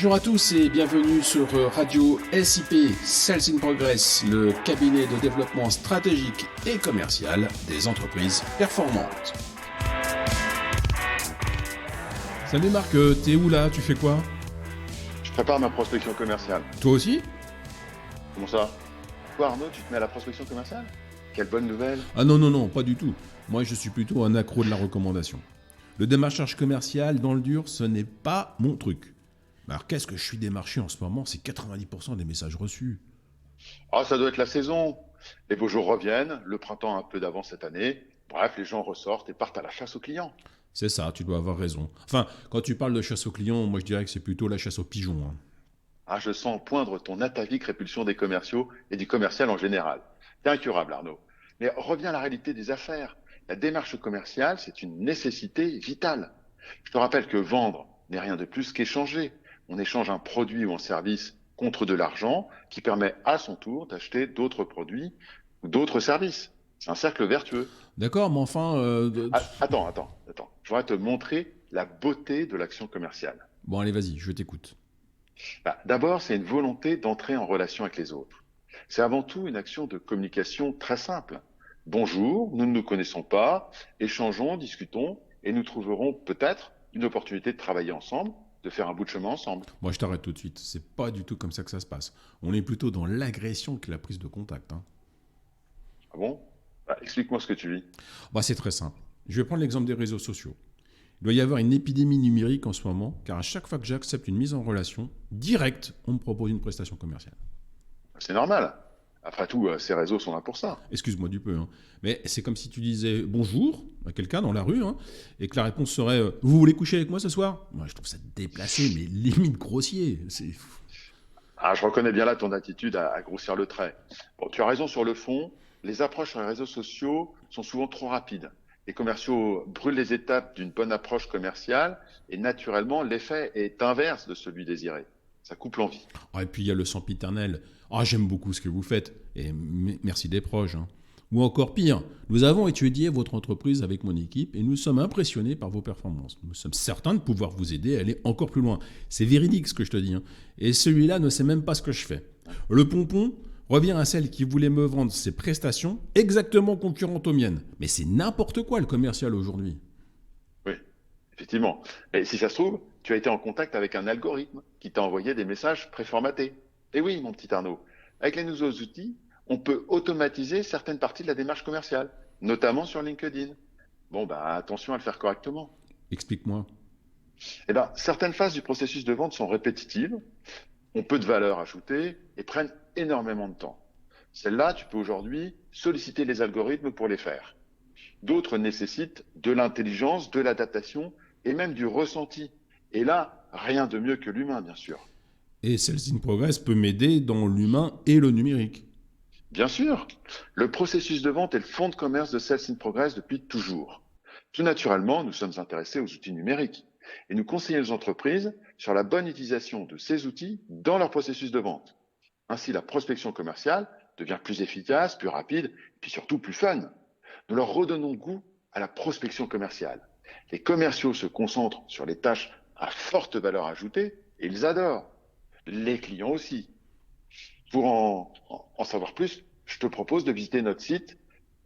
Bonjour à tous et bienvenue sur Radio SIP, Sales in Progress, le cabinet de développement stratégique et commercial des entreprises performantes. Salut Marc, t'es où là? Tu fais quoi? Je prépare ma prospection commerciale. Toi aussi? Comment ça? Toi Arnaud, tu te mets à la prospection commerciale? Quelle bonne nouvelle! Ah non, pas du tout. Moi je suis plutôt un accro de la recommandation. Le démarchage commercial dans le dur, ce n'est pas mon truc. Alors qu'est-ce que je suis démarché en ce moment? C'est 90% des messages reçus. Ah, ça doit être la saison. Les beaux jours reviennent, le printemps a un peu d'avance cette année. Bref, les gens ressortent et partent à la chasse aux clients. C'est ça, tu dois avoir raison. Enfin, quand tu parles de chasse aux clients, moi je dirais que c'est plutôt la chasse aux pigeons. Ah, je sens poindre ton atavique répulsion des commerciaux et du commercial en général. T'es incurable Arnaud. Mais reviens à la réalité des affaires. La démarche commerciale, c'est une nécessité vitale. Je te rappelle que vendre n'est rien de plus qu'échanger. On échange un produit ou un service contre de l'argent qui permet à son tour d'acheter d'autres produits ou d'autres services. C'est un cercle vertueux. D'accord, mais enfin... Attends. Je voudrais te montrer la beauté de l'action commerciale. Bon, allez, vas-y, je t'écoute. D'abord, c'est une volonté d'entrer en relation avec les autres. C'est avant tout une action de communication très simple. Bonjour, nous ne nous connaissons pas, échangeons, discutons et nous trouverons peut-être une opportunité de travailler ensemble, de faire un bout de chemin ensemble. Moi, je t'arrête tout de suite. C'est pas du tout comme ça que ça se passe. On est plutôt dans l'agression que la prise de contact. Ah bon? Explique-moi ce que tu vis. C'est très simple. Je vais prendre l'exemple des réseaux sociaux. Il doit y avoir une épidémie numérique en ce moment, car à chaque fois que j'accepte une mise en relation, direct, on me propose une prestation commerciale. C'est normal. Après tout, ces réseaux sont là pour ça. Excuse-moi du peu, mais c'est comme si tu disais bonjour à quelqu'un dans la rue, et que la réponse serait vous voulez coucher avec moi ce soir? Moi, je trouve ça déplacé, mais limite grossier. Je reconnais bien là ton attitude à grossir le trait. Bon, tu as raison sur le fond. Les approches sur les réseaux sociaux sont souvent trop rapides. Les commerciaux brûlent les étapes d'une bonne approche commerciale et naturellement, l'effet est inverse de celui désiré. Ça coupe l'envie. Et puis il y a le sempiternel. J'aime beaucoup ce que vous faites et merci des proches. Ou encore pire, nous avons étudié votre entreprise avec mon équipe et nous sommes impressionnés par vos performances. Nous sommes certains de pouvoir vous aider à aller encore plus loin. C'est véridique ce que je te dis. Et celui-là ne sait même pas ce que je fais. Le pompon revient à celle qui voulait me vendre ses prestations exactement concurrentes aux miennes. Mais c'est n'importe quoi le commercial aujourd'hui. Oui, effectivement. Et si ça se trouve, tu as été en contact avec un algorithme qui t'a envoyé des messages préformatés. Et oui, mon petit Arnaud, avec les nouveaux outils, on peut automatiser certaines parties de la démarche commerciale, notamment sur LinkedIn. Attention à le faire correctement. Explique-moi. Certaines phases du processus de vente sont répétitives, ont peu de valeur ajoutée et prennent énormément de temps. Celles-là, tu peux aujourd'hui solliciter les algorithmes pour les faire. D'autres nécessitent de l'intelligence, de l'adaptation et même du ressenti. Et là, rien de mieux que l'humain, bien sûr. Et Sales in Progress peut m'aider dans l'humain et le numérique. Bien sûr, le processus de vente est le fond de commerce de Sales in Progress depuis toujours. Tout naturellement, nous sommes intéressés aux outils numériques et nous conseillons aux entreprises sur la bonne utilisation de ces outils dans leur processus de vente. Ainsi, la prospection commerciale devient plus efficace, plus rapide et puis surtout plus fun. Nous leur redonnons goût à la prospection commerciale. Les commerciaux se concentrent sur les tâches à forte valeur ajoutée et ils adorent. Les clients aussi. Pour en savoir plus, je te propose de visiter notre site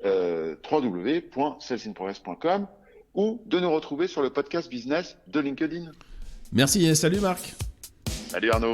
www.salesinprogress.com ou de nous retrouver sur le podcast business de LinkedIn. Merci et salut Marc. Salut Arnaud.